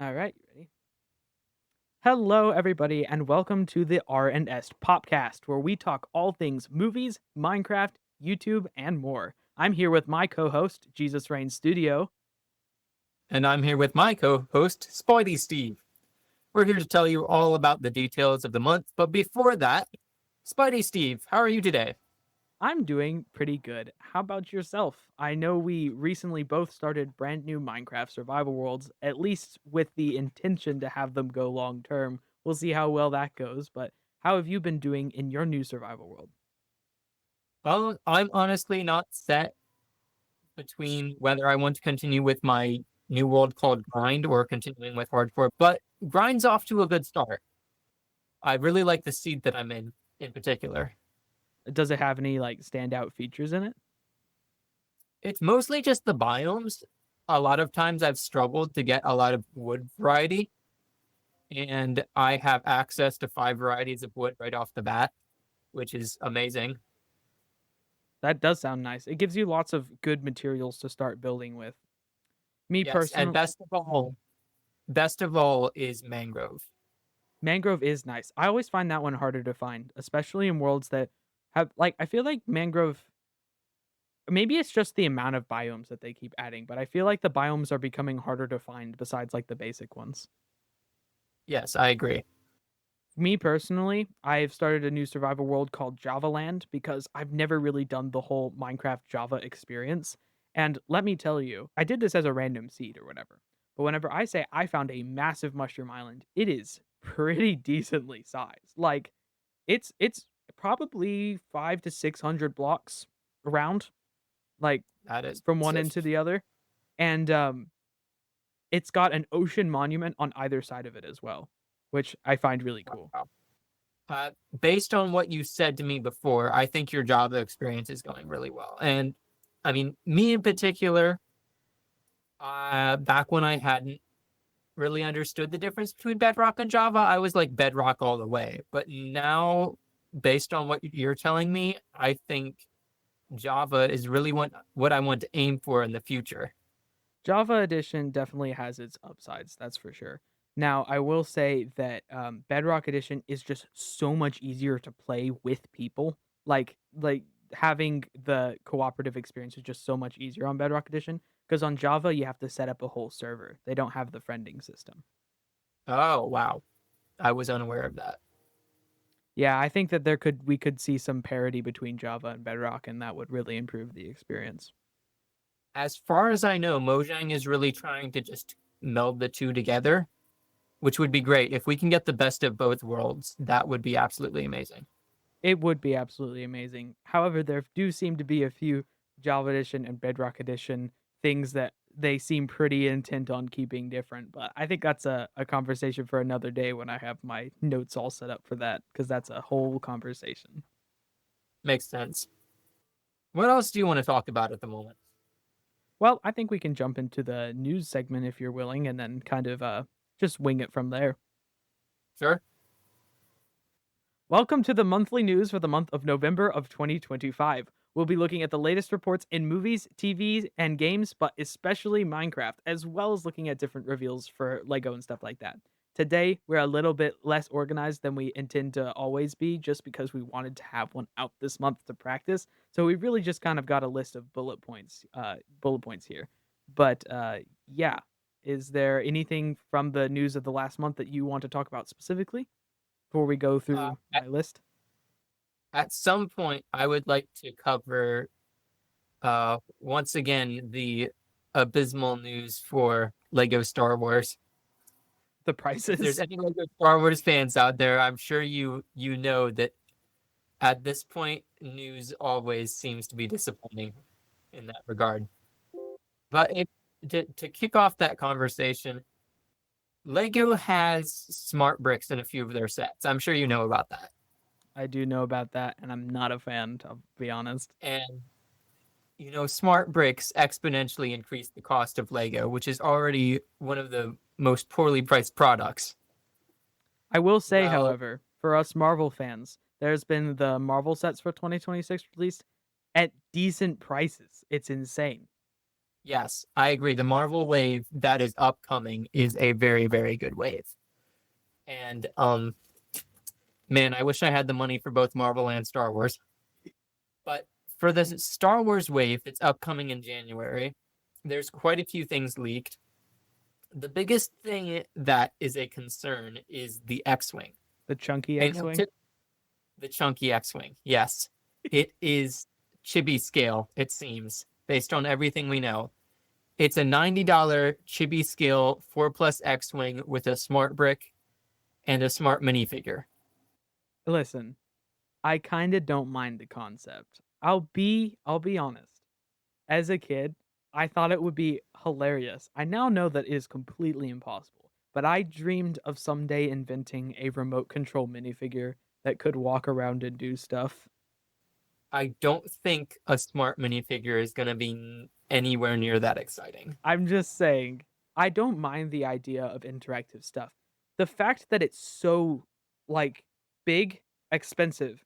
All right, you ready? Hello, everybody, and welcome to the R&S Popcast, where we talk all things movies, Minecraft, YouTube, and more. I'm here with my co-host, Jesus Reign Studio. And I'm here with my co-host, Spidey Steve. We're here to tell you all about the details of the month, but before that, Spidey Steve, how are you today? I'm doing pretty good. How about yourself? I know we recently both started brand new Minecraft survival worlds, at least with the intention to have them go long term. We'll see how well that goes, but how have you been doing in your new survival world? Well, I'm honestly not set between whether I want to continue with my new world called Grind or continuing with Hardcore, but Grind's off to a good start. I really like the seed that I'm in particular. Does it have any like standout features in it? It's mostly just the biomes. A lot of times I've struggled to get a lot of wood variety, and I have access to 5 varieties of wood right off the bat, which is amazing. That does sound nice. It gives you lots of good materials to start building with. Me Yes, and personally, best of all is mangrove. mangrove is nice. I always find that one harder to find, especially in worlds that have like I feel like mangrove maybe it's just the amount of biomes that they keep adding, but I feel like the biomes are becoming harder to find besides like the basic ones. Yes, I agree. Me personally, I've started a new survival world called Java Land because I've never really done the whole Minecraft Java experience. And let me tell you, I did this as a random seed or whatever. But whenever I say I found a massive mushroom island, it is pretty decently sized. Like it's probably 5 to 600 blocks around, like That is from one massive. end to the other. And it's got an ocean monument on either side of it as well, which I find really cool. Wow. Based on what you said to me before, I think your Java experience is going really well. And I mean, me in particular, back when I hadn't really understood the difference between Bedrock and Java, I was like Bedrock all the way. But now, based on what you're telling me, I think Java is really what I want to aim for in the future. Java Edition definitely has its upsides, that's for sure. Now, I will say that Bedrock Edition is just so much easier to play with people. Like having the cooperative experience is just so much easier on Bedrock Edition because on Java you have to set up a whole server. They don't have the friending system. Oh, wow. I was unaware of that. Yeah, I think that we could see some parity between Java and Bedrock, and that would really improve the experience. As far as I know, Mojang is really trying to just meld the two together, which would be great. If we can get the best of both worlds, that would be absolutely amazing. It would be absolutely amazing. However, there do seem to be a few Java Edition and Bedrock Edition things that they seem pretty intent on keeping different. But I think that's a conversation for another day when I have my notes all set up for that, because that's a whole conversation. Makes sense. What else do you want to talk about at the moment? Well, I think we can jump into the news segment if you're willing, and then kind of just wing it from there. Sure. Welcome to the monthly news for the month of November of 2025. We'll be looking at the latest reports in movies, TV, and games, but especially Minecraft, as well as looking at different reveals for Lego and stuff like that. Today, we're a little bit less organized than we intend to always be, just because we wanted to have one out this month to practice. So we really just kind of got a list of bullet points here. But yeah, is there anything from the news of the last month that you want to talk about specifically before we go Uh, through at, my list? at some point, I would like to cover once again the abysmal news for Lego Star Wars. The If there's prices. any Lego Star Wars fans out there, I'm sure you know that at this point, news always seems to be disappointing in that regard. But to kick off that conversation, Lego has smart bricks in a few of their sets. I'm sure you know about that. I do know about that, and I'm not a fan, to be honest. And smart bricks exponentially increase the cost of Lego, which is already one of the most poorly priced products. I will say, Well, however, for us Marvel fans, there's been the Marvel sets for 2026 released at decent prices. It's insane. Yes, I agree. The Marvel wave that is upcoming is a very, very good wave. And man, I wish I had the money for both Marvel and Star Wars. But for the Star Wars wave that's upcoming in January, there's quite a few things leaked. The biggest thing that is a concern is the X-Wing. The chunky And X-wing. the chunky X-Wing. Yes. It is chibi scale, it seems, based on everything we know. It's a $90 chibi scale 4 plus X-Wing with a smart brick and a smart minifigure. Listen, I kind of don't mind the concept. I'll be honest. As a kid, I thought it would be hilarious. I now know that is completely impossible, but I dreamed of someday inventing a remote control minifigure that could walk around and do stuff. I don't think a smart minifigure is going to be anywhere near that exciting. I'm just saying, I don't mind the idea of interactive stuff. The fact that it's so like big, expensive,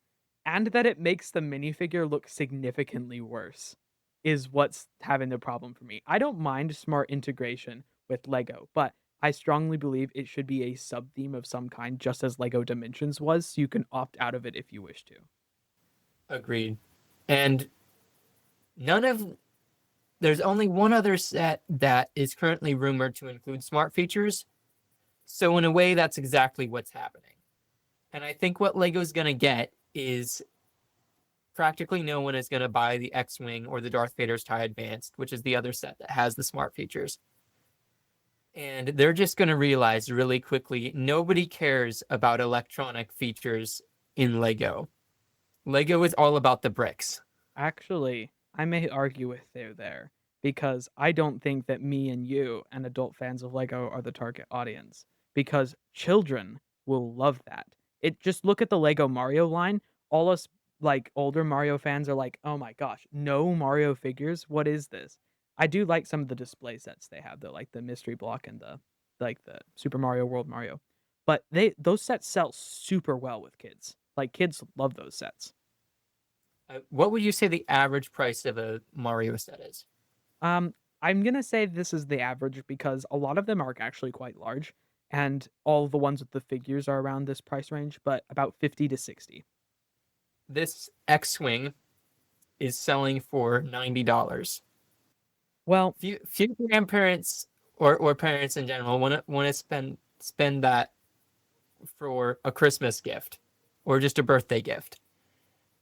and that it makes the minifigure look significantly worse is what's having the problem for me. I don't mind smart integration with Lego, but I strongly believe it should be a sub theme of some kind, just as Lego Dimensions was, so you can opt out of it if you wish to. Agreed. And none of there's only one other set that is currently rumored to include smart features. So in a way, that's exactly what's happening. And I think what Lego's going to get is practically no one is going to buy the X-Wing or the Darth Vader's TIE Advanced, which is the other set that has the smart features. And they're just going to realize really quickly nobody cares about electronic features in Lego. Lego is all about the bricks. Actually, I may argue with you there because I don't think that me and you and adult fans of Lego are the target audience because children will love that. It just look at the Lego Mario line. All us like older Mario fans are like, "Oh my gosh, no Mario figures? What is this?" I do like some of the display sets they have though, like the mystery block and the Super Mario World Mario. But those sets sell super well with kids. Like kids love those sets. What would you say the average price of a Mario set is? Um, I'm gonna say this is the average because a lot of them are actually quite large, and all the ones with the figures are around this price range, but about 50 to 60. This X-Wing is selling for $90. Well, Few grandparents or parents in general want to spend that for a Christmas gift or just a birthday gift.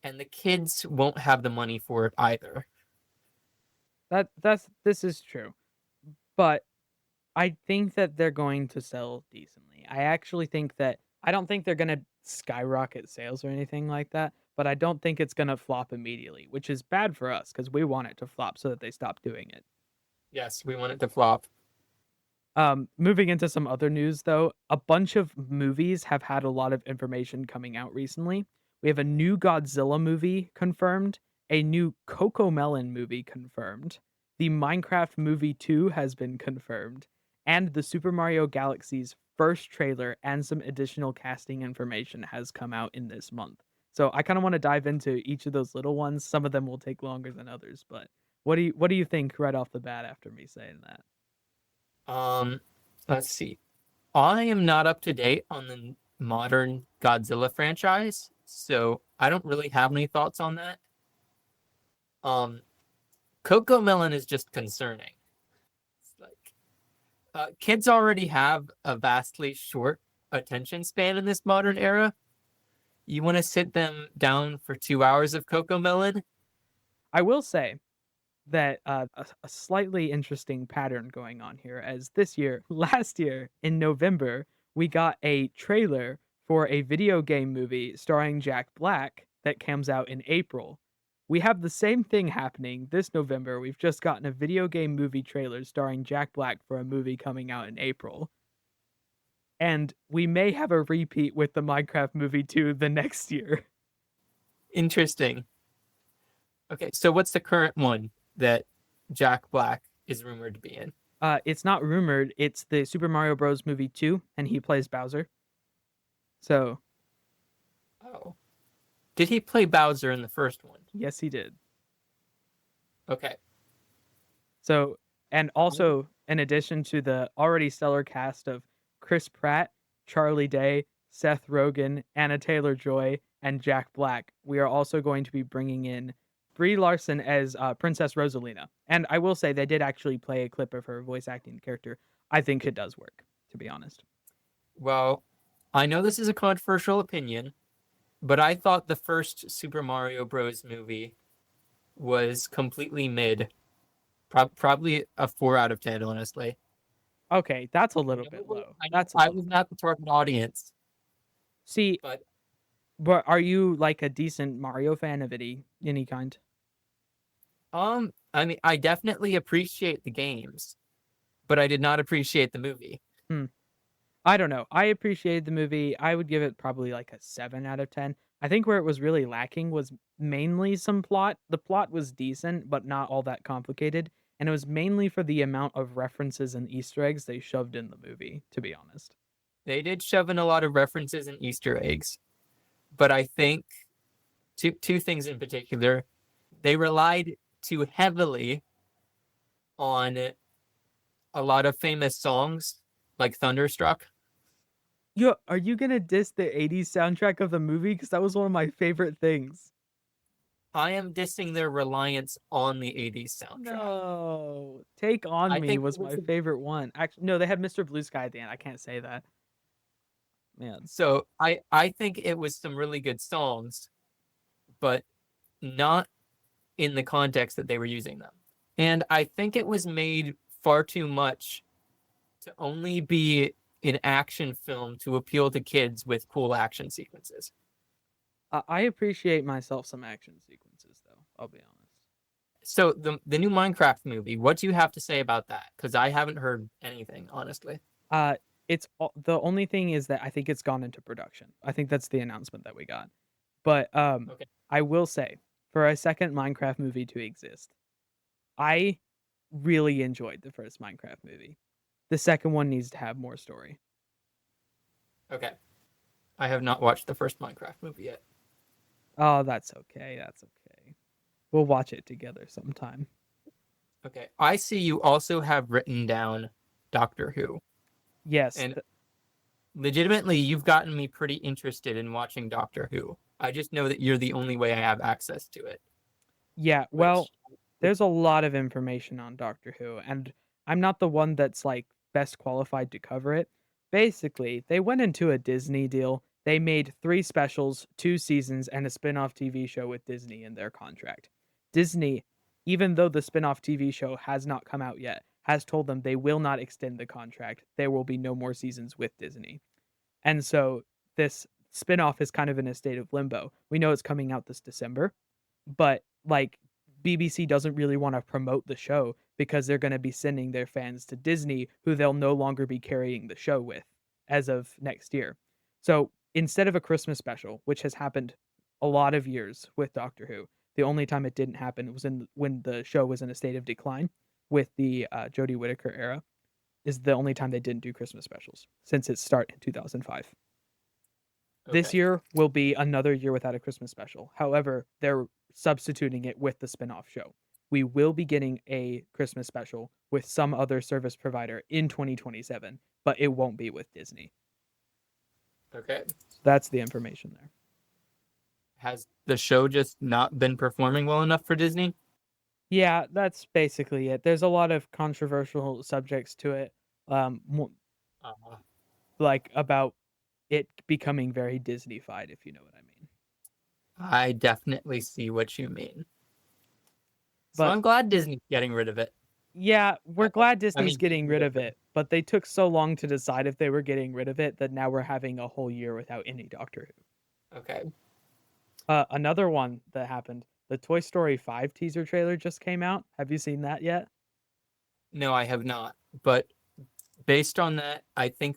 And the kids won't have the money for it either. this is true, but I think that they're going to sell decently. I actually think that I don't think they're gonna skyrocket sales or anything like that, but I don't think it's gonna flop immediately, which is bad for us because we want it to flop so that they stop doing it. Yes, we want it to flop. Moving into some other news though, a bunch of movies have had a lot of information coming out recently. We have a new Godzilla movie confirmed, a new Coco Melon movie confirmed, the Minecraft movie 2 has been confirmed, and the Super Mario Galaxy's first trailer and some additional casting information has come out in this month. So I kind of want to dive into each of those little ones. Some of them will take longer than others, but what do you think right off the bat after me saying that? Um, let's see. I am not up to date on the modern Godzilla franchise, so I don't really have any thoughts on that. Um, Coco Melon is just concerning. It's like kids already have a vastly short attention span in this modern era. You want to sit them down for 2 hours of Coco Melon? I will say that a slightly interesting pattern going on here as this year, last year in November, we got a trailer for a video game movie starring Jack Black that comes out in April. We have the same thing happening this November. We've just gotten a video game movie trailer starring Jack Black for a movie coming out in April. And we may have a repeat with the Minecraft movie too the next year. Interesting. Okay, so what's the current one that Jack Black is rumored to be in? It's not rumored. It's the Super Mario Bros. Movie 2, and he plays Bowser. So, Oh, did he play Bowser in the first one? yes, he did. Okay. So, And also, in addition to the already stellar cast of Chris Pratt, Charlie Day, Seth Rogen, Anna Taylor-Joy, and Jack Black, we are also going to be bringing in Brie Larson as Princess Rosalina. And I will say they did actually play a clip of her voice acting character. I think it does work, to be honest. Well, I know this is a controversial opinion, but I thought the first Super Mario Bros. Movie was completely mid. Probably a 4 out of 10, honestly. Okay, that's a I little know, bit low. I know That's a I little was bit not low. the target audience, See, but but are you like a decent Mario fan of any kind? I mean, I definitely appreciate the games, but I did not appreciate the movie. Hmm. I don't know. I appreciated the movie. I would give it probably like a 7 out of 10. I think where it was really lacking was mainly some plot. The plot was decent, but not all that complicated. And it was mainly for the amount of references and Easter eggs they shoved in the movie, to be honest. They did shove in a lot of references and Easter eggs, but I think two things in particular. They relied too heavily on a lot of famous songs like Thunderstruck. Yo, are you gonna diss the 80s soundtrack of the movie? Because that was one of my favorite things. I am dissing their reliance on the 80s soundtrack. No. Take On I Me think was my favorite one. Actually, no, they had Mr. Blue Sky at the end. I can't say that. Man. so. I think it was some really good songs, but not in the context that they were using them. And I think it was made far too much to only be an action film to appeal to kids with cool action sequences. I appreciate myself some action sequences, though. I'll be honest. So the new Minecraft movie, what do you have to say about that? Because I haven't heard anything, honestly. Uh, the only thing is that I think it's gone into production. I think that's the announcement that we got. But Okay. I will say, for a second Minecraft movie to exist, I really enjoyed the first Minecraft movie. The second one needs to have more story. Okay. I have not watched the first Minecraft movie yet. Oh, that's okay. That's okay. We'll watch it together sometime. Okay. I see you also have written down Doctor Who. Yes. And legitimately, you've gotten me pretty interested in watching Doctor Who. I just know that you're the only way I have access to it, Yeah. Well, which there's a lot of information on Doctor Who, and I'm not the one that's like best qualified to cover it. Basically, they went into a Disney deal. They made 3 specials, 2 seasons, and a spin-off TV show with Disney in their contract. Disney, even though the spin-off TV show has not come out yet, has told them they will not extend the contract. There will be no more seasons with Disney. And so this spin-off is kind of in a state of limbo. We know it's coming out this December, but like BBC doesn't really want to promote the show because they're going to be sending their fans to Disney, who they'll no longer be carrying the show with as of next year. So instead of a Christmas special, which has happened a lot of years with Doctor Who, the only time it didn't happen was in when the show was in a state of decline with the Jodie Whittaker era. Is the only time they didn't do Christmas specials since its start in 2005. This okay. year will be another year without a Christmas special. However, they're substituting it with the spin-off show. We will be getting a Christmas special with some other service provider in 2027, but it won't be with Disney. Okay. So that's the information there. Has the show just not been performing well enough for Disney? Yeah, that's basically it. There's a lot of controversial subjects to it, Uh, like about it becoming very Disney-fied, if you know what I mean. I definitely see what you mean. So But I'm glad Disney's getting rid of it. yeah, we're I, glad I Disney's mean, getting getting rid rid of of them. it, but they took so long to decide if they were getting rid of it that now we're having a whole year without any Doctor Okay. Who. Another one that happened, the Toy Story 5 teaser trailer just came out. Have you seen that yet? No, I have not. But based on that, I think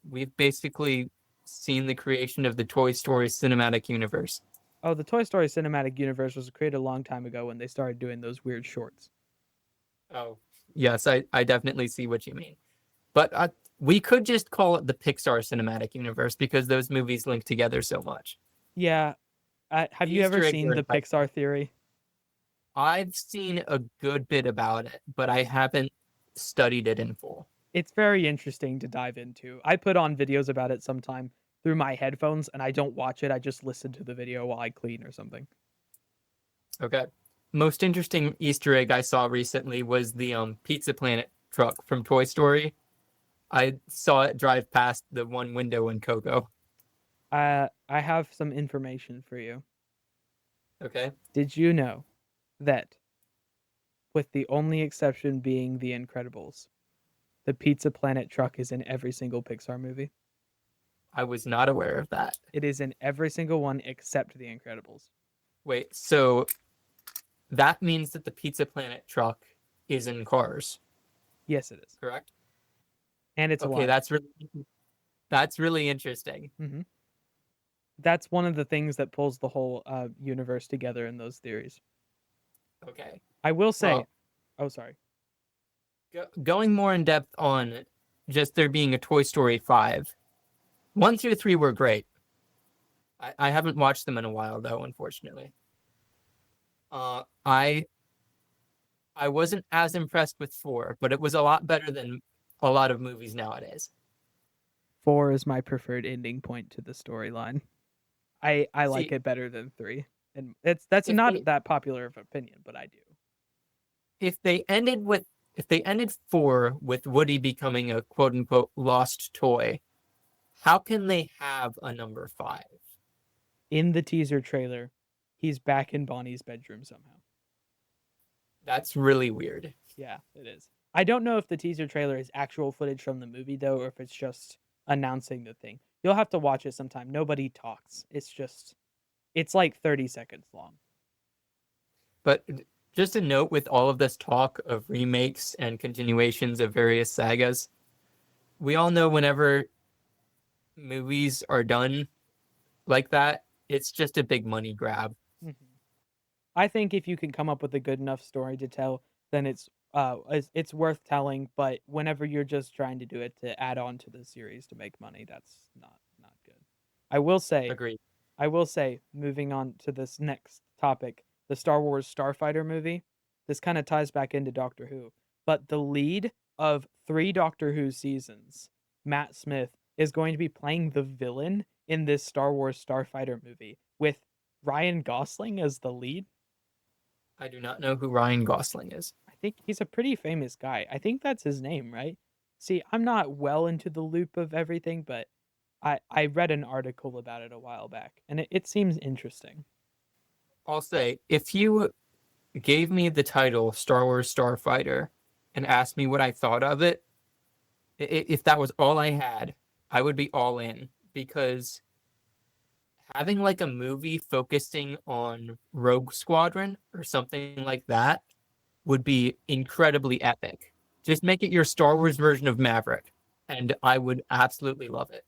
we've basically seen the creation of the Toy Story cinematic universe. Oh, the Toy Story cinematic universe was created a long time ago when they started doing those weird shorts. Oh, yes, I definitely see what you mean. But we could just call it the Pixar cinematic universe because those movies link together so much. Yeah, have The you ever Easter eggs seen are the enticing. Pixar theory? I've seen a good bit about it, but I haven't studied it in full. It's very interesting to dive into. I put on videos about it sometime through my headphones, and I don't watch it, I just listen to the video while I clean or something. Okay. Most interesting Easter egg I saw recently was the Pizza Planet truck from Toy Story. I saw it drive past the one window in Coco. I have some information for you. Okay. Did you know that, with the only exception being The Incredibles, the Pizza Planet truck is in every single Pixar movie? I was not aware of that. It is in every single one except The Incredibles. Wait, so that means that the Pizza Planet truck is in Cars, Yes, it is. correct? And it's Okay, alive. that's really interesting. Hmm. That's one of the things that pulls the whole universe together in those theories. Okay. I will say, Well, oh, sorry. going more in depth on just there being a Toy Story 5. 1 through 3 were great. I haven't watched them in a while though, unfortunately. Uh, I I wasn't as impressed with 4, but it was a lot better than a lot of movies nowadays. 4 is my preferred ending point to the storyline. I like See, it better than 3. And that's if not they that popular of opinion, but I do. if they ended with if they ended 4 with Woody becoming a quote unquote lost toy, how can they have a number 5? In the teaser trailer, he's back in Bonnie's bedroom somehow. That's really weird. Yeah, it is. I don't know if the teaser trailer is actual footage from the movie though, or if it's just announcing the thing. You'll have to watch it sometime. Nobody talks. It's like 30 seconds long. But just a note with all of this talk of remakes and continuations of various sagas, we all know whenever movies are done like that, it's just a big money grab. Mhm. I think if you can come up with a good enough story to tell, then it's worth telling. But whenever you're just trying to do it to add on to the series to make money, that's not good. I will say, Agreed. moving on to this next topic, the Star Wars Starfighter movie. This kind of ties back into Doctor Who, but the lead of 3 Doctor Who seasons, Matt Smith, is going to be playing the villain in this Star Wars Starfighter movie with Ryan Gosling as the lead. I do not know who Ryan Gosling is. I think he's a pretty famous guy. I think that's his name, right? See, I'm not well into the loop of everything, but I read an article about it a while back, and it seems interesting. I'll say, if you gave me the title Star Wars Starfighter and asked me what I thought of it, if that was all I had, I would be all in because having like a movie focusing on Rogue Squadron or something like that would be incredibly epic. Just make it your Star Wars version of Maverick, and I would absolutely love it.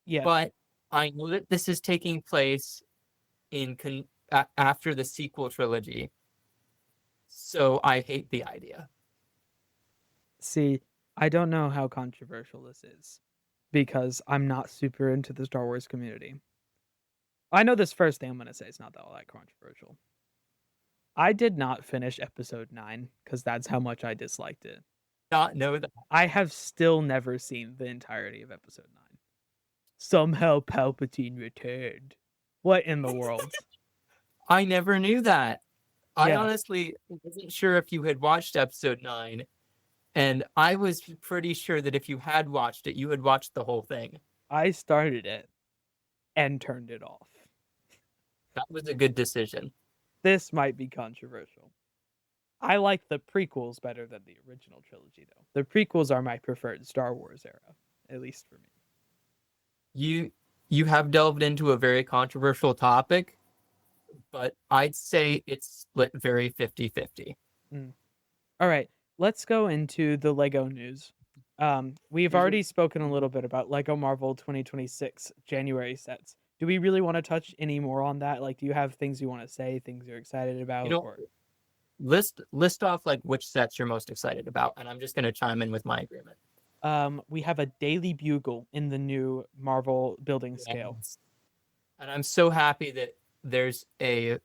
Yeah. But I know that this is taking place after the sequel trilogy, so I hate the idea. See, I don't know how controversial this is because I'm not super into the Star Wars community. I know this first thing I'm going to say is not all that controversial. I did not finish episode 9 because that's how much I disliked it. Not know that. I have still never seen the entirety of episode 9. Somehow Palpatine returned. What in the world? I never knew that. I Yeah, honestly wasn't sure if you had watched episode 9, and I was pretty sure that if you had watched it, you had watched the whole thing. I started it and turned it off. That was a good decision. This might be controversial. I like the prequels better than the original trilogy, though. The prequels are my preferred Star Wars era, at least for me. You have delved into a very controversial topic, but I'd say it's split very 50-50. Mm. All right, let's go into the Lego news. We've Here's what already spoken a little bit about Lego Marvel 2026 January sets. Do we really want to touch any more on that? Like, do you have things you want to say, things you're excited you about, know or list off like which sets you're most excited about, and I'm just gonna chime in with my agreement. we have a Daily Bugle in the new Marvel building scale. Yes. And I'm so happy that there's a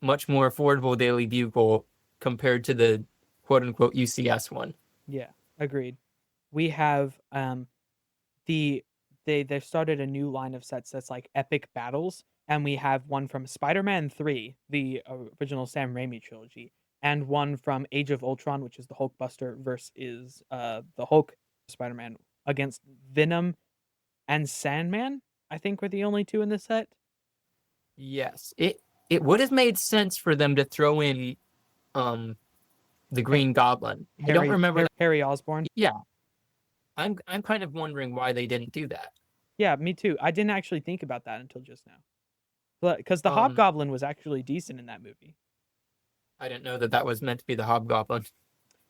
much more affordable Daily Bugle compared to the quote unquote UCS one. Yeah, agreed. We have the they've started a new line of sets that's like epic battles, and we have one from Spider-Man 3, the original Sam Raimi trilogy, and one from Age of Ultron, which is the Hulkbuster versus the Hulk Spider-Man against Venom and Sandman. I think were the only two in the set. Yes, it would have made sense for them to throw in um the Ha- Green Goblin. I don't remember that. Harry Osborn. Yeah, I'm kind of wondering why they didn't do that. Yeah, me too. I didn't actually think about that until just now. But because the Um, Hobgoblin was actually decent in that movie. I didn't know that that was meant to be the Hobgoblin.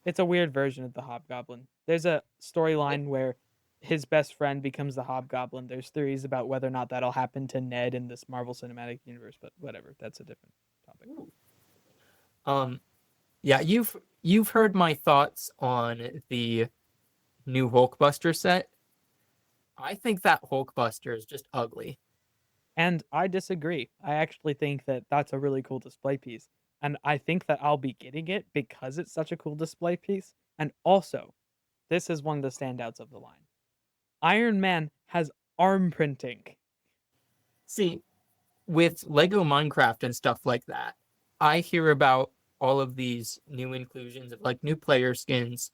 It's a weird version of the Hobgoblin. There's a It, storyline where his best friend becomes the Hobgoblin. There's theories about whether or not that'll happen to Ned in this Marvel Cinematic Universe, but whatever. That's a different topic. um, yeah, you've heard my thoughts on the new Hulkbuster set. I think that Hulkbuster is just ugly. And I disagree. I actually think that that's a really cool display piece. And I think that I'll be getting it because it's such a cool display piece. And also, this is one of the standouts of the line. Iron Man has arm printing. See, with Lego Minecraft and stuff like that, I hear about all of these new inclusions of like new player skins,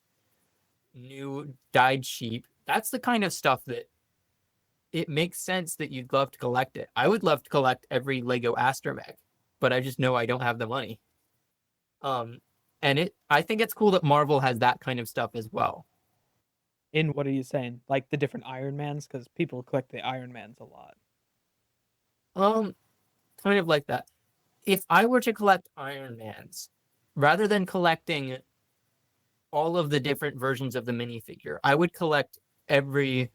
new dyed sheep. That's the kind of stuff that it makes sense that you'd love to collect it. I would love to collect every Lego Astromech, but I just know I don't have the money. Um, and I think it's cool that Marvel has that kind of stuff as well. In what are you saying? Like the different Iron Mans? Because people collect the Iron Mans a lot. Um, Kind of like that. If I were to collect Iron Mans, rather than collecting all of the different versions of the minifigure, I would collect every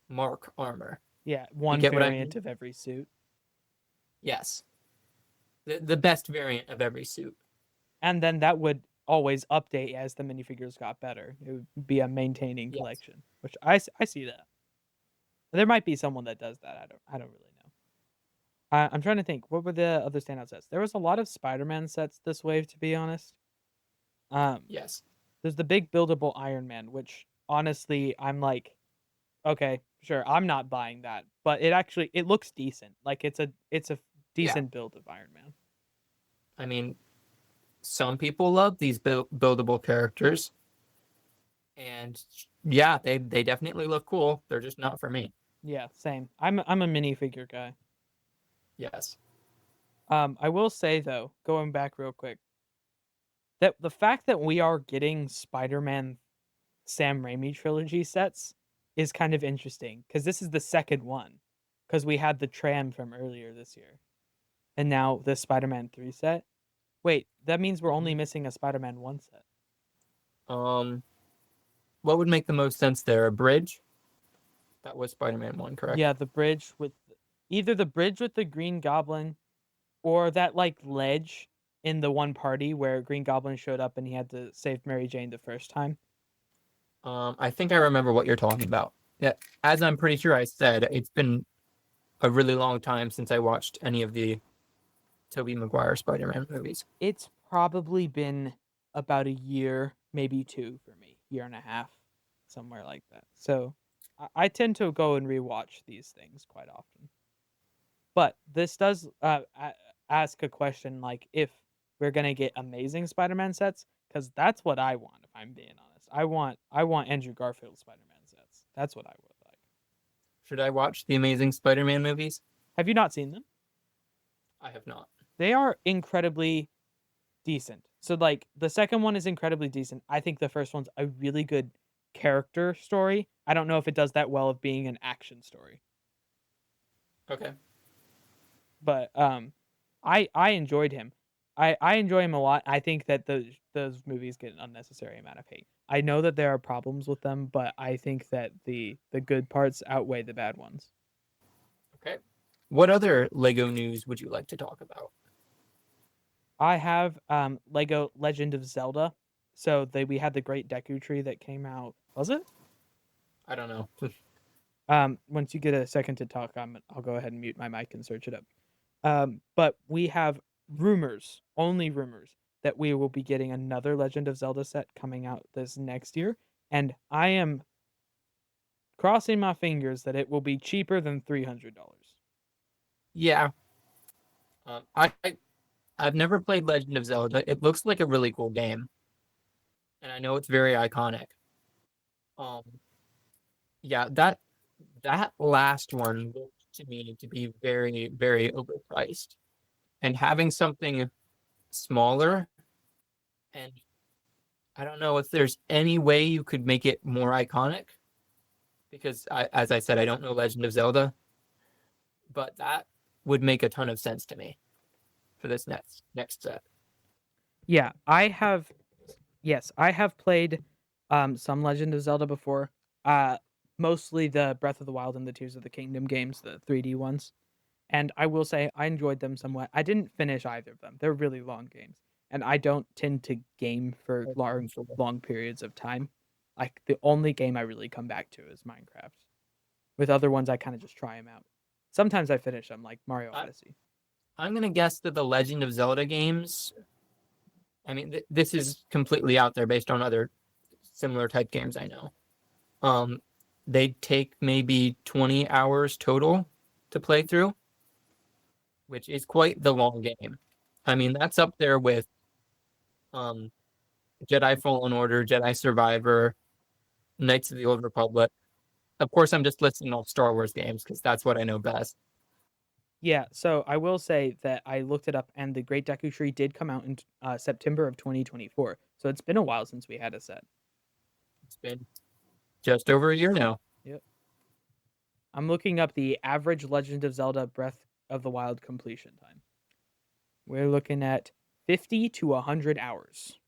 Mark armor. Yeah, You one get what I variant mean? of every suit. Yes. The best variant of every suit. And then that would always update as the minifigures got better. It would be a maintaining Yes. collection, which I see that. There might be someone that does that. I don't really know. I'm trying to think. What were the other standout sets? There was a lot of Spider-Man sets this wave, to be honest. Um, Yes. there's the big buildable Iron Man, which honestly I'm like, okay, sure, I'm not buying that, but it looks decent. Like it's a Yeah. decent build of Iron Man. I mean, some people love these buildable characters, and yeah, they definitely look cool. They're just not for me. Yeah, same. I'm a minifigure guy. Yes. I will say though, going back real quick, that the fact that we are getting Spider-Man Sam Raimi trilogy sets is kind of interesting because this is the second one. Because we had the tram from earlier this year, and now the Spider-Man 3 set. Wait, that means we're only Mhm. missing a Spider-Man 1 set. Um, what would make the most sense there? A bridge? That was Spider-Man 1, correct? Yeah, the bridge with either the bridge with the Green Goblin or that like ledge in the one party where Green Goblin showed up and he had to save Mary Jane the first time. I think I remember what you're talking about. Yeah, as I'm pretty sure I said, it's been a really long time since I watched any of the Tobey Maguire Spider-Man movies. It's probably been about a year, maybe two for me, year and a half, somewhere like that. So I tend to go and rewatch these things quite often. But this does ask a question like if we're gonna get amazing Spider-Man sets, because that's what I want. If I'm being honest, I want Andrew Garfield Spider-Man sets. That's what I would like. Should I watch the Amazing Spider-Man movies? Have you not seen them? I have not. They are incredibly decent. So like the second one is incredibly decent. I think the first one's a really good character story. I don't know if it does that well of being an action story. Okay. But I enjoyed him. I enjoy him a lot. I think that those movies get an unnecessary amount of hate. I know that there are problems with them, but I think that the good parts outweigh the bad ones. Okay. What other Lego news would you like to talk about? I have Lego Legend of Zelda. So we had the Great Deku Tree that came out. Was it? I don't know. Once you get a second to talk, I'll go ahead and mute my mic and search it up. But we have rumors, only rumors, that we will be getting another Legend of Zelda set coming out this next year, and I am crossing my fingers that it will be cheaper than $300. Yeah. I've never played Legend of Zelda. It looks like a really cool game, and I know it's very iconic. Um, yeah, that last one looked to me to be very, very overpriced. And having something smaller, and I don't know if there's any way you could make it more iconic, because as I said, I don't know Legend of Zelda, but that would make a ton of sense to me for this next set. Yeah, yes, I have played some Legend of Zelda before. Uh Mostly the Breath of the Wild and the Tears of the Kingdom games, the 3D ones. And I will say I enjoyed them somewhat. I didn't finish either of them. They're really long games, and I don't tend to game for long periods of time. Like the only game I really come back to is Minecraft. With other ones, I kind of just try them out. Sometimes I finish them, like Mario I, Odyssey. I'm gonna guess that the Legend of Zelda games. I mean, this is completely out there based on other similar type games I know. Um, they take maybe 20 hours total to play through, which is quite the long game. I mean, that's up there with um, Jedi Fallen Order, Jedi Survivor, Knights of the Old Republic. Of course, I'm just listing all Star Wars games because that's what I know best. Yeah, so I will say that I looked it up, and the Great Deku Tree did come out in September of 2024. So it's been a while since we had a set. It's been just over a year now. Yep. I'm looking up the average Legend of Zelda Breath of the Wild completion time. We're looking at 50 to 100 hours.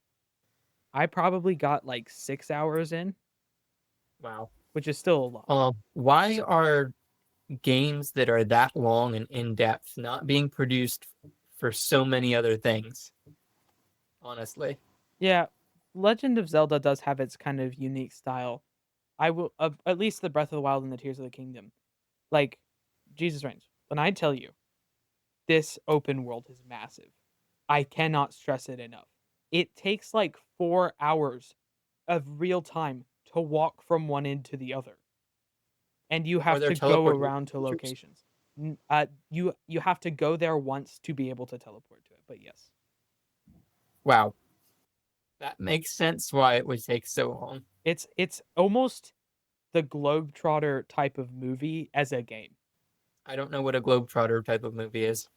I probably got like 6 hours in, Wow. which is still a lot. Why are games that are that long and in depth not being produced for so many other things? Honestly, Yeah, Legend of Zelda does have its kind of unique style. I will, at least the Breath of the Wild and the Tears of the Kingdom. Like, Jesus reigns. When I tell you this open world is massive, I cannot stress it enough. It takes like 4 hours of real time to walk from one end to the other, and you are have there to go teleporting around to features? locations. You have to go there once to be able to teleport to it. But yes, Wow, that makes sense why it would take so long. it's almost the Globetrotter type of movie as a game. I don't know what a Globetrotter type of movie is.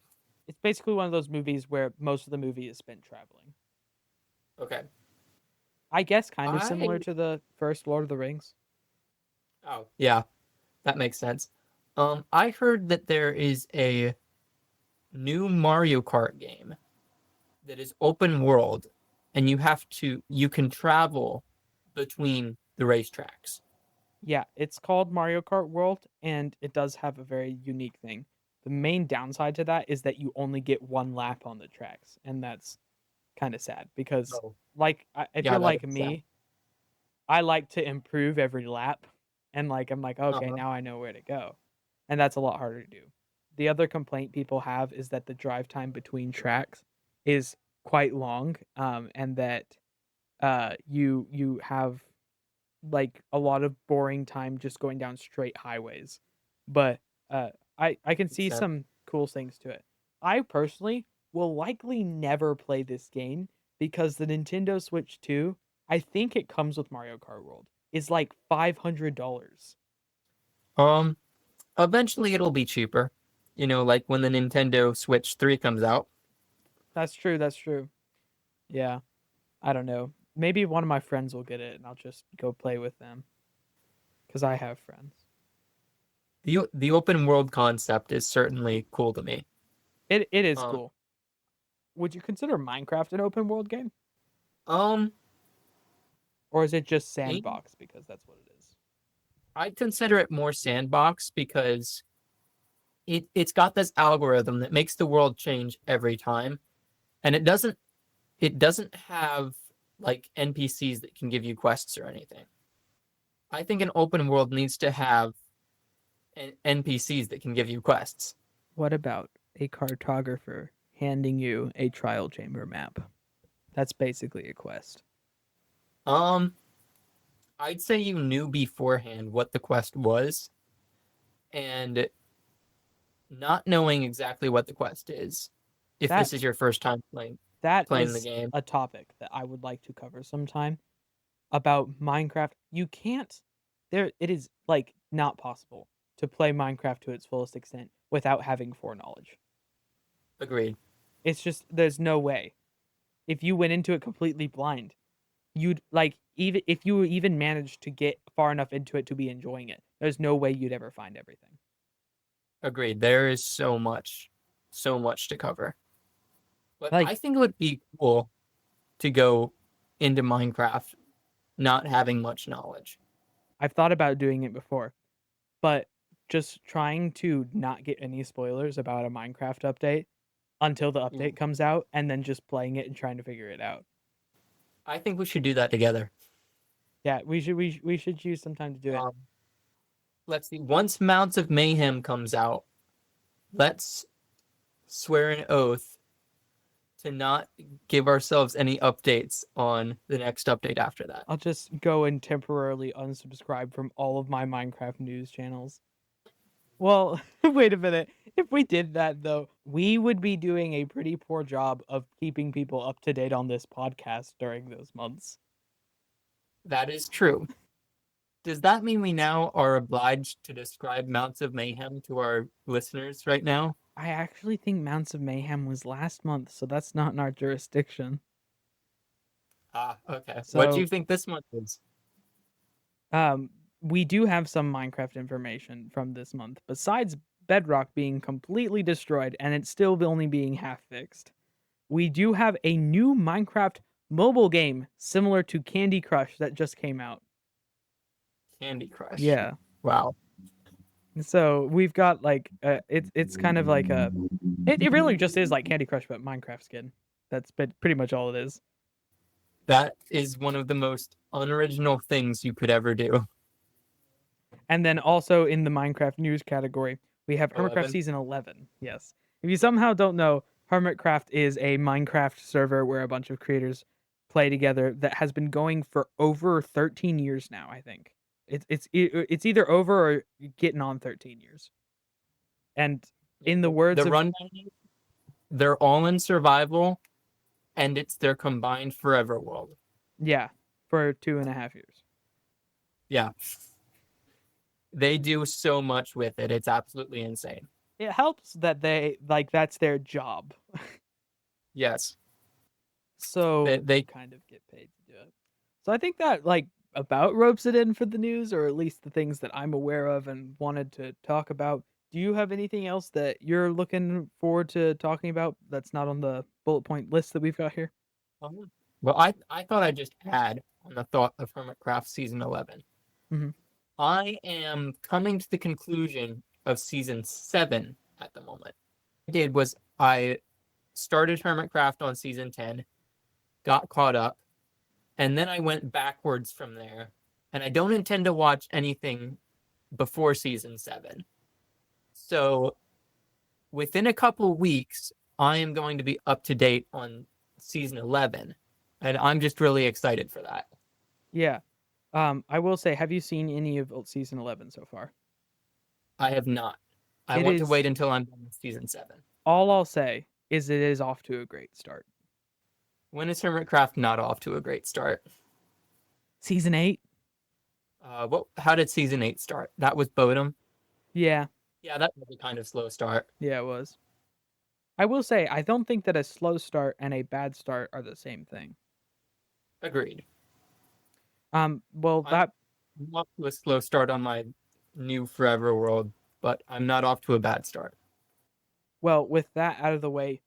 It's basically one of those movies where most of the movie is spent traveling. Okay. I guess kind of similar I to the first Lord of the Rings. Oh yeah, that makes sense. I heard that there is a new Mario Kart game that is open world, and you can travel between the racetracks. Yeah, it's called Mario Kart World, and it does have a very unique thing. The main downside to that is that you only get one lap on the tracks, and that's kind of sad because, Oh, like, if yeah, you're that like is sad. me, I like to improve every lap, and like I'm like, okay, Uh-huh. now I know where to go, and that's a lot harder to do. The other complaint people have is that the drive time between tracks is quite long, and that you have like a lot of boring time just going down straight highways. But I can Makes see sense. some cool things to it. I personally will likely never play this game because the Nintendo Switch 2, I think it comes with Mario Kart World, is like $500. Um, Eventually it'll be cheaper. Like when the Nintendo Switch 3 comes out. That's true, that's true. Yeah, I don't know. Maybe one of my friends will get it and I'll just go play with them cuz I have friends. The open world concept is certainly cool to me. It is Um, cool. Would you consider Minecraft an open world game? um, Or is it just maybe sandbox because that's what it is? I'd consider it more sandbox because it's got this algorithm that makes the world change every time, and it doesn't have like NPCs that can give you quests or anything. I think an open world needs to have NPCs that can give you quests. What about a cartographer handing you a trial chamber map. That's basically a quest. Um, I'd say you knew beforehand what the quest was, and not knowing exactly what the quest is, if That this is your first time playing the is game. a topic that I would like to cover sometime about Minecraft. You can't there it is like not possible to play Minecraft to its fullest extent without having foreknowledge. Agreed. It's just there's no way. If you went into it completely blind, you'd like even if you even managed to get far enough into it to be enjoying it, there's no way you'd ever find everything. Agreed. There is so much to cover. But Like I think it would be cool to go into Minecraft not having much knowledge. I've thought about doing it before, but just trying to not get any spoilers about a Minecraft update until the update Ooh. comes out and then just playing it and trying to figure it out. I think we should do that together. Yeah, we should choose some time to do it. Um, let's see. Once Mounts of Mayhem comes out, let's swear an oath to not give ourselves any updates on the next update after that. I'll just go and temporarily unsubscribe from all of my Minecraft news channels. Well, wait a minute. If we did that though, we would be doing a pretty poor job of keeping people up to date on this podcast during those months. That is true. Does that mean we now are obliged to describe Mounts of Mayhem to our listeners right now? I actually think Mounts of Mayhem was last month, so that's not in our jurisdiction. Ah, okay. What do So, you think this month is? um, we do have some Minecraft information from this month, besides Bedrock being completely destroyed and it's still only being half fixed. We do have a new Minecraft mobile game similar to Candy Crush that just came out. Candy Crush. Yeah. Wow. So we've got like it's kind of like it really just is like Candy Crush but Minecraft skin. That's pretty much all it is. That is one of the most unoriginal things you could ever do. And then also in the Minecraft news category, we have Hermitcraft 11. Season 11. Yes. If you somehow don't know, Hermitcraft is a Minecraft server where a bunch of creators play together that has been going for over 13 years now, I think. It's either over or getting on 13 years. And in the words The of rundown is they're all in survival, and it's their combined forever world. yeah, for 2.5 years. Yeah. They do so much with it. It's absolutely insane. It helps that they like that's their job. Yes. So They kind of get paid to do it. So I think that like about ropes it in for the news, or at least the things that I'm aware of and wanted to talk about. Do you have anything else that you're looking forward to talking about that's not on the bullet point list that we've got here? well, I thought I just had on the thought of Hermitcraft season 11. Hmm. I am coming to the conclusion of season 7 at the moment. What I did was I started Hermitcraft on season 10, got caught up, and then I went backwards from there. And I don't intend to watch anything before season 7. So within a couple weeks, I am going to be up to date on season 11. And I'm just really excited for that. Yeah. I will say, have you seen any of season 11 so far? I have not. I It want to is wait until I'm done with season 7. all I'll say is it is off to a great start. When is Hermitcraft not off to a great start? Season 8? How did season 8 start? That was Bodum. Yeah. Yeah, that was a kind of slow start. Yeah, it was. I will say, I don't think that a slow start and a bad start are the same thing. Agreed. Well, I'm off to a slow start on my new forever world, but I'm not off to a bad start. well, with that out of the way,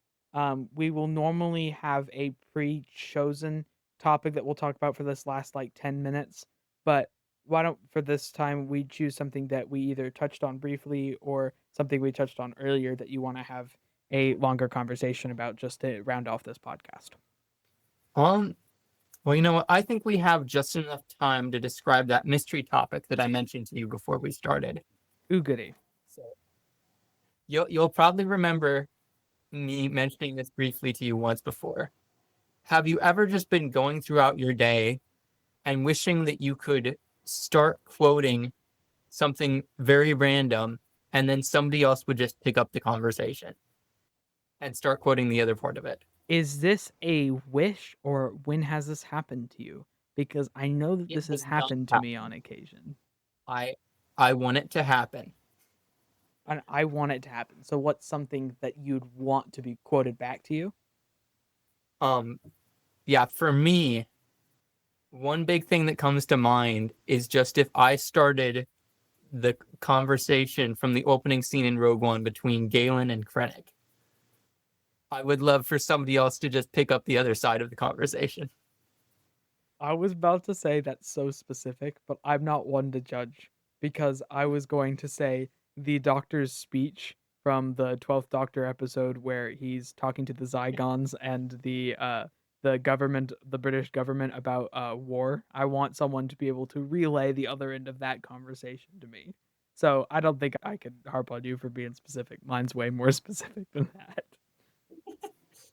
we will normally have a pre-chosen topic that we'll talk about for this last like 10 minutes. But why don't for this time we choose something that we either touched on briefly or something we touched on earlier that you want to have a longer conversation about just to round off this podcast. Well, you know what? I think we have just enough time to describe that mystery topic that I mentioned to you before we started. Ooh, goody. So you'll probably remember me mentioning this briefly to you once before. Have you ever just been going throughout your day and wishing that you could start quoting something very random and then somebody else would just pick up the conversation and start quoting the other part of it? Is this a wish or when has this happened to you? Because I know that It this has has not happened to me on happened. occasion. I I want it to happen. And I want it to happen. So what's something that you'd want to be quoted back to you? Um, yeah, for me, one big thing that comes to mind is just if I started the conversation from the opening scene in Rogue One between Galen and Krennic. I would love for somebody else to just pick up the other side of the conversation. I was about to say that's so specific, but I'm not one to judge because I was going to say the doctor's speech from the 12th Doctor episode where he's talking to the Zygons and the government, the British government about war. I want someone to be able to relay the other end of that conversation to me. So I don't think I could harp on you for being specific. Mine's way more specific than that.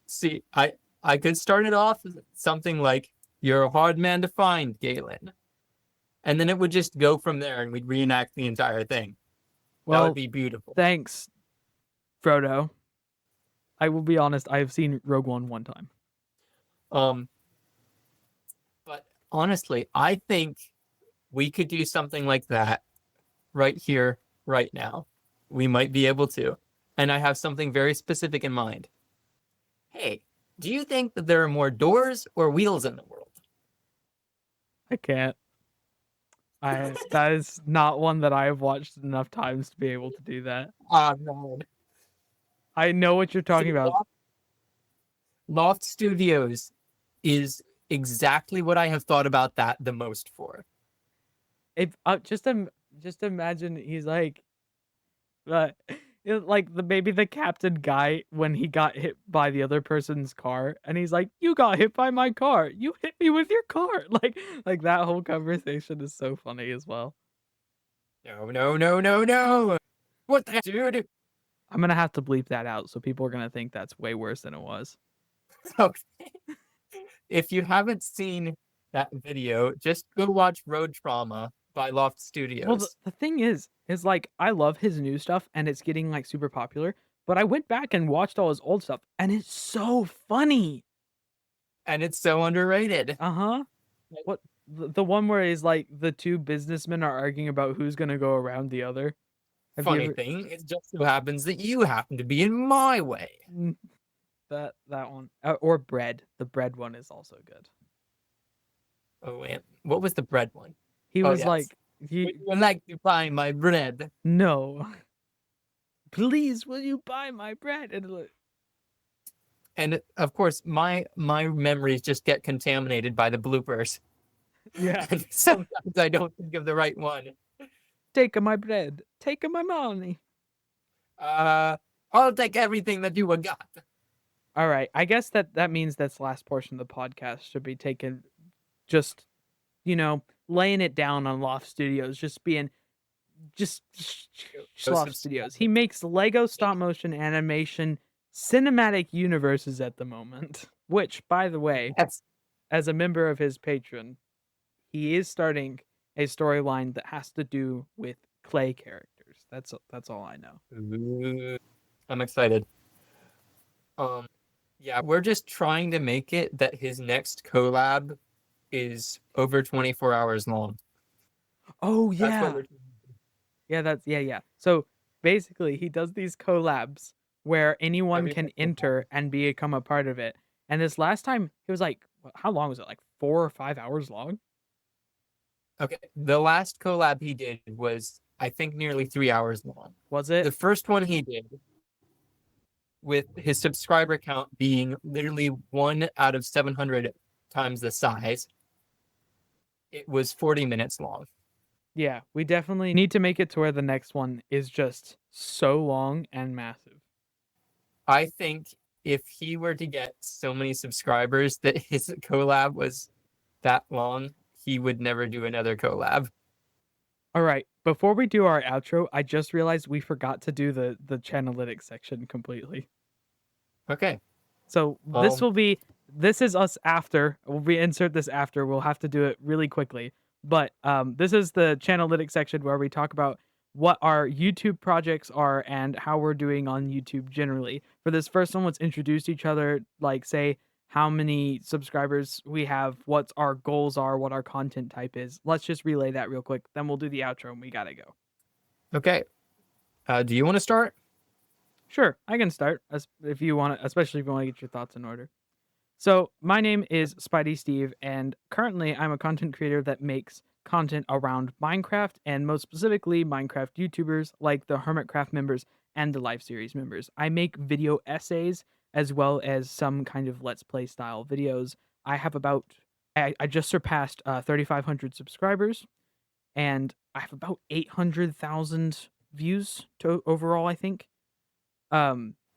See, I could start it off with something like, "You're a hard man to find, Galen." And then it would just go from there and we'd reenact the entire thing. That would Well, be beautiful. thanks, Frodo. I will be honest, I have seen Rogue One time. Um, but honestly, I think we could do something like that right here, right now. We might be able to. And I have something very specific in mind. Hey, do you think that there are more doors or wheels in the world? I can't. I that is not one that I have watched enough times to be able to do that. Ah, no. I know what you're talking See, about. Loft Studios is exactly what I have thought about that the most for. If just imagine he's like uh, like the maybe the captain guy when he got hit by the other person's car and he's like, "You got hit by my car. You hit me with your car." Like that whole conversation is so funny as well. No, no, no, no, no. What the dude? I'm gonna have to bleep that out so people are gonna think that's way worse than it was. Okay. If you haven't seen that video, just go watch Road Trauma by Loft Well, the, Studios. the thing is like I love his new stuff and it's getting like super popular. But I went back and watched all his old stuff and it's so funny. And it's so underrated. Uh huh. What the one where is like the two businessmen are arguing about who's gonna go around the other. Have you Funny ever thing, it just so happens that you happen to be in my way. that one or bread? The bread one is also good. Oh, and what was the bread one? He Oh, was yes. like, Would you like to buy my bread? no, please, will you buy my bread? And And of course, my memories just get contaminated by the bloopers. yeah, And sometimes I don't think of the right one. take my bread, take my money. Uh, I'll take everything that you got. All right, I guess that means that's the last portion of the podcast should be taken just laying it down on Loft Studios, just being just Loft Studios. He makes Lego stop motion animation cinematic universes at the moment. Which, by the way, Yes. as a member of his patron, he is starting a storyline that has to do with clay characters. That's all I know. Ooh, I'm excited. Yeah, we're just trying to make it that his next collab is over 24 hours long. Oh That's what yeah. we're Yeah. So basically, he does these collabs where anyone every can enter and become a part of it. And this last time, it was like, how long was it? Like 4 or 5 hours long? Okay, the last collab he did was, I think, nearly 3 hours long. Was it? The first one he did, with his subscriber count being literally 1 out of 700 times the size, it was 40 minutes long. Yeah, we definitely need to make it to where the next one is just so long and massive. I think if he were to get so many subscribers that his collab was that long, he would never do another collab. All right, before we do our outro, I just realized we forgot to do the Chanalytics section completely. Okay. So Well, this is us after. We insert this after. We'll have to do it really quickly. But this is the Channelytics section where we talk about what our YouTube projects are and how we're doing on YouTube generally. For this first one, let's introduce each other, like say how many subscribers we have, what our goals are, what our content type is. Let's just relay that real quick. Then we'll do the outro and we gotta go. okay. Do you want to start? Sure, I can start if you want to, especially if you want to get your thoughts in order. So, my name is Spidey Steve, and currently I'm a content creator that makes content around Minecraft and most specifically Minecraft YouTubers like the Hermitcraft members and the live series members. I make video essays as well as some kind of let's play style videos. I have about, I just surpassed 3,500 subscribers and I have about 800,000 views to overall, I think.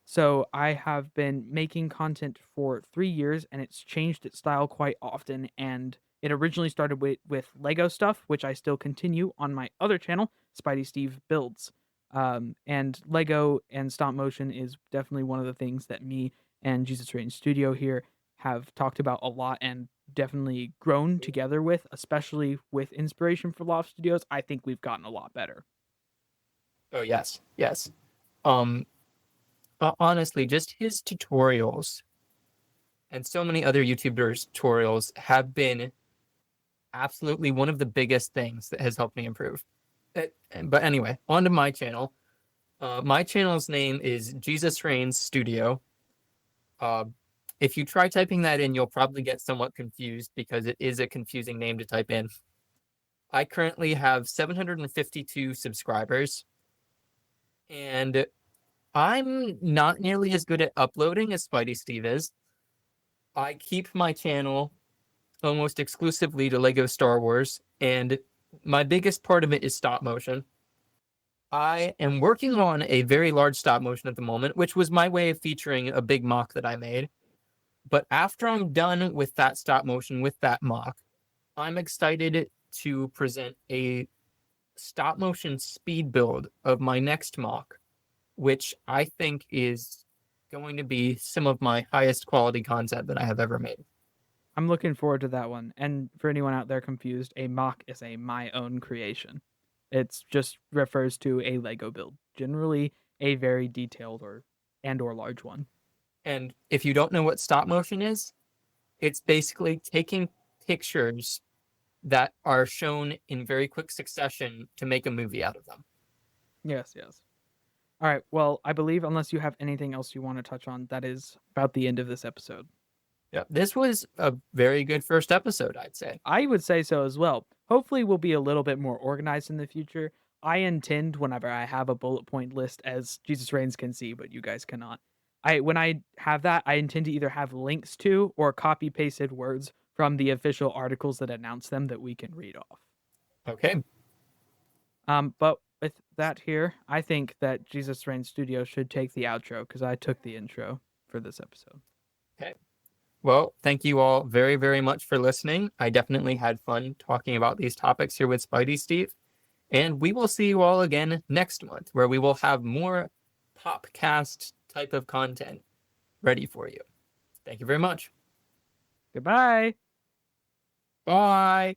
So I have been making content for 3 years and it's changed its style quite often. And it originally started with Lego stuff, which I still continue on my other channel, Spidey Steve Builds. And Lego and stop motion is definitely one of the things that me and Jesus Rain Studio here have talked about a lot and definitely grown together with, especially with inspiration for Loft Studios. I think we've gotten a lot better. Oh, yes. Yes. Um, Honestly, just his tutorials and so many other YouTubers' tutorials have been absolutely one of the biggest things that has helped me improve. But anyway, on to my channel. My channel's name is Jesus Reigns Studio. Uh, if you try typing that in, you'll probably get somewhat confused because it is a confusing name to type in. I currently have 752 subscribers, and I'm not nearly as good at uploading as Spidey Steve is. I keep my channel almost exclusively to Lego Star Wars, and my biggest part of it is stop motion. I am working on a very large stop motion at the moment, which was my way of featuring a big mock that I made. But after I'm done with that stop motion, with that mock, I'm excited to present a stop motion speed build of my next mock, which I think is going to be some of my highest quality content that I have ever made. I'm looking forward to that one. And for anyone out there confused, a mock is a my own creation. It's just refers to a Lego build, generally a very detailed or large one. And if you don't know what stop motion is, it's basically taking pictures that are shown in very quick succession to make a movie out of them. Yes, yes. All right. Well, I believe unless you have anything else you want to touch on, that is about the end of this episode. Yeah, this was a very good first episode, I'd say. I would say so as well. Hopefully, we'll be a little bit more organized in the future. I intend, whenever I have a bullet point list, as Jesus Reigns can see, but you guys cannot. When I have that, I intend to either have links to or copy pasted words from the official articles that announce them that we can read off. Okay. But with that here, I think that Jesus Reigns Studio should take the outro because I took the intro for this episode. Okay. Well, thank you all very, very much for listening. I definitely had fun talking about these topics here with Spidey Steve. And we will see you all again next month, where we will have more Popcast type of content ready for you. Thank you very much. Goodbye. Bye.